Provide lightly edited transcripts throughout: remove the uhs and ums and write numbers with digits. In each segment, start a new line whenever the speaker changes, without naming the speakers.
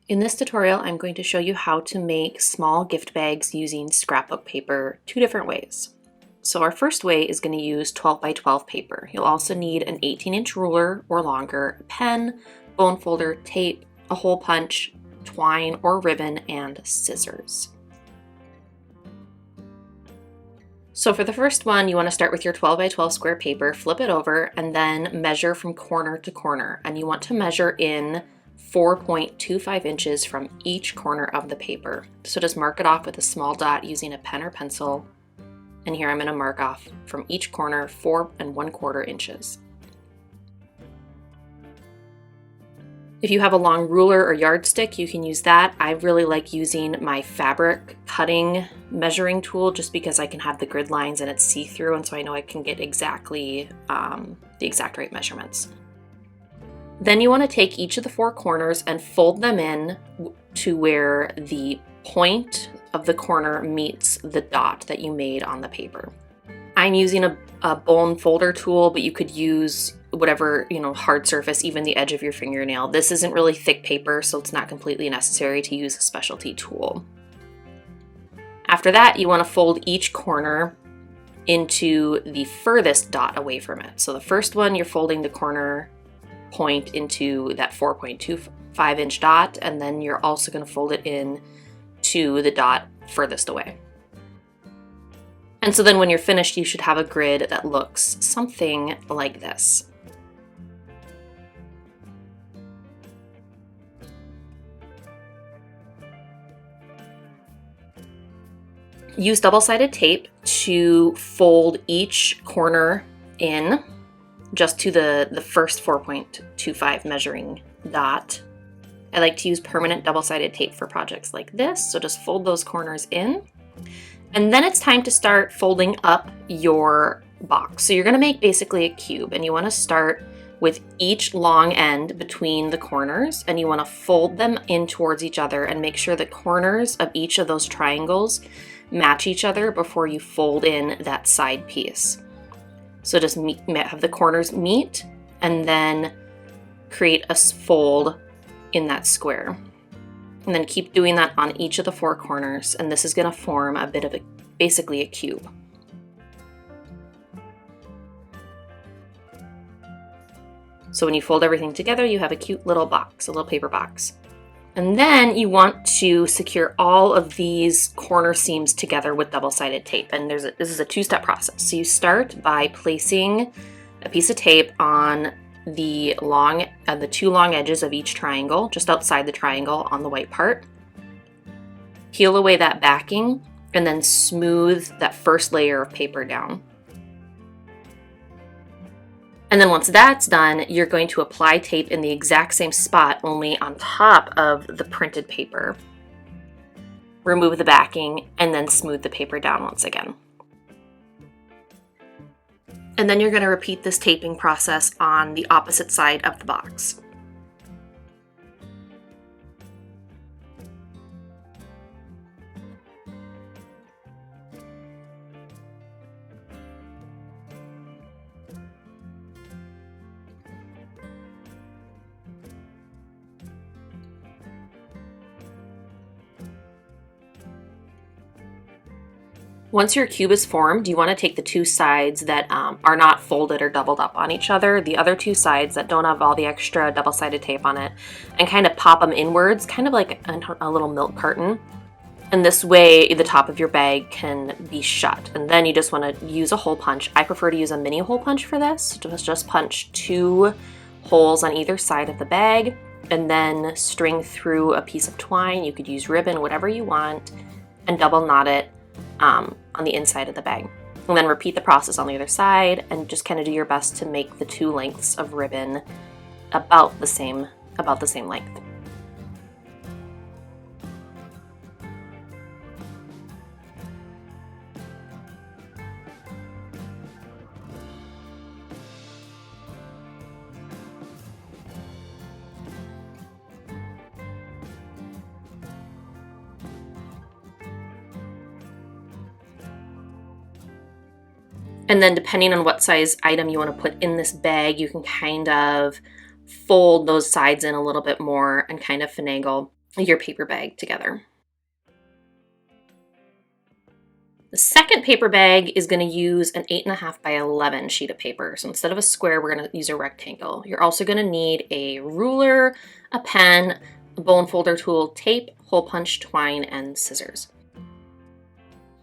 In this tutorial, I'm going to show you how to make small gift bags using scrapbook paper two different ways. So our first way is going to use 12 by 12 paper. You'll also need an 18-inch ruler or longer, a pen, bone folder, tape, a hole punch, twine or ribbon, and scissors. So for the first one, you want to start with your 12 by 12 square paper, flip it over, and then measure from corner to corner. And you want to measure in 4.25 inches from each corner of the paper. So just mark it off with a small dot using a pen or pencil. And here I'm going to mark off from each corner 4 1/4 inches. If you have a long ruler or yardstick, you can use that. I really like using my fabric cutting measuring tool just because I can have the grid lines and it's see-through, and so I know I can get exactly the exact right measurements. Then you want to take each of the 4 corners and fold them in to where the point of the corner meets the dot that you made on the paper. I'm using a bone folder tool, but you could use whatever, hard surface, even the edge of your fingernail. This isn't really thick paper, so it's not completely necessary to use a specialty tool. After that, you want to fold each corner into the furthest dot away from it. So the first one, you're folding the corner point into that 4.25 inch dot, and then you're also going to fold it in to the dot furthest away. And so then when you're finished, you should have a grid that looks something like this. Use double-sided tape to fold each corner in just to the first 4.25 measuring dot. I like to use permanent double-sided tape for projects like this, so just fold those corners in. And then it's time to start folding up your box. So you're going to make basically a cube, and you want to start with each long end between the corners, and you want to fold them in towards each other and make sure the corners of each of those triangles match each other before you fold in that side piece. So just have the corners meet and then create a fold in that square. And then keep doing that on each of the 4 corners, and this is going to form a bit of basically a cube. So when you fold everything together, you have a cute little box, a little paper box. And then you want to secure all of these corner seams together with double-sided tape. And this is a 2-step process. So you start by placing a piece of tape on the 2 long edges of each triangle, just outside the triangle on the white part. Peel away that backing and then smooth that first layer of paper down. And then once that's done, you're going to apply tape in the exact same spot, only on top of the printed paper. Remove the backing and then smooth the paper down once again. And then you're going to repeat this taping process on the opposite side of the box. Once your cube is formed, you want to take the 2 sides that are not folded or doubled up on each other, the other 2 sides that don't have all the extra double-sided tape on it, and kind of pop them inwards, kind of like a little milk carton. And this way, the top of your bag can be shut. And then you just want to use a hole punch. I prefer to use a mini hole punch for this. Just punch 2 holes on either side of the bag, and then string through a piece of twine. You could use ribbon, whatever you want, and double knot it on the inside of the bag. And then repeat the process on the other side, and just kind of do your best to make the 2 lengths of ribbon about the same length. And then depending on what size item you want to put in this bag, you can kind of fold those sides in a little bit more and kind of finagle. your paper bag together. The second paper bag is going to use an 8.5 by 11 sheet of paper. So instead of a square, we're going to use a rectangle. You're also going to need a ruler, a pen, a bone folder tool, tape, hole punch, twine, and scissors.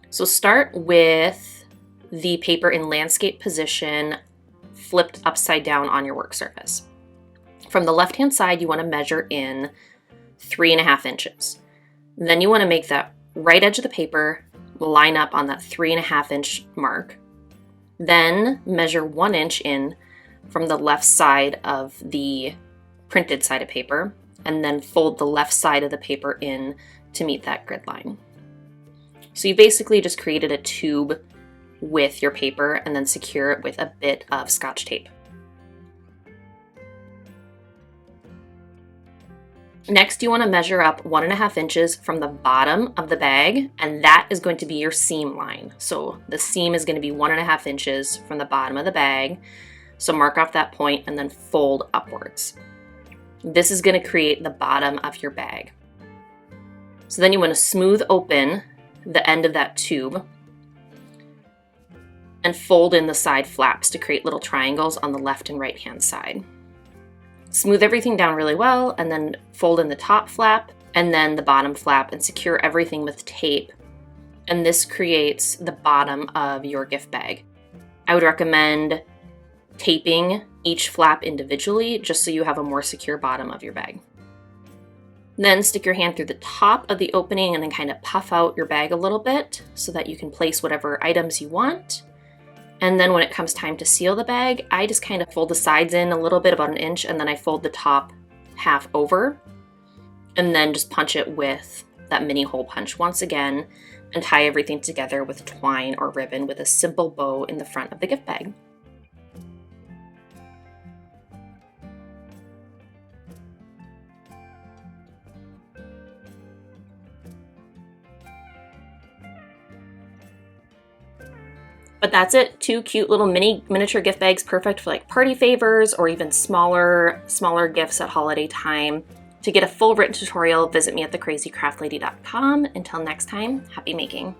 So start with the paper in landscape position, flipped upside down on your work surface. From the left-hand side, you want to measure in 3.5 inches. Then you want to make that right edge of the paper line up on that 3.5 inch mark. Then measure 1 inch in from the left side of the printed side of paper, and then fold the left side of the paper in to meet that grid line. So you basically just created a tube with your paper and then secure it with a bit of Scotch tape. Next, you want to measure up 1.5 inches from the bottom of the bag, and that is going to be your seam line. So the seam is going to be 1.5 inches from the bottom of the bag. So mark off that point and then fold upwards. This is going to create the bottom of your bag. So then you want to smooth open the end of that tube and fold in the side flaps to create little triangles on the left and right hand side. Smooth everything down really well and then fold in the top flap and then the bottom flap and secure everything with tape. And this creates the bottom of your gift bag. I would recommend taping each flap individually just so you have a more secure bottom of your bag. Then stick your hand through the top of the opening and then kind of puff out your bag a little bit so that you can place whatever items you want. And then when it comes time to seal the bag, I just kind of fold the sides in a little bit, about 1 inch, and then I fold the top half over and then just punch it with that mini hole punch once again and tie everything together with twine or ribbon with a simple bow in the front of the gift bag. But that's it, 2 cute little miniature gift bags, perfect for like party favors or even smaller gifts at holiday time. To get a full written tutorial, visit me at thecrazycraftlady.com. Until next time, happy making.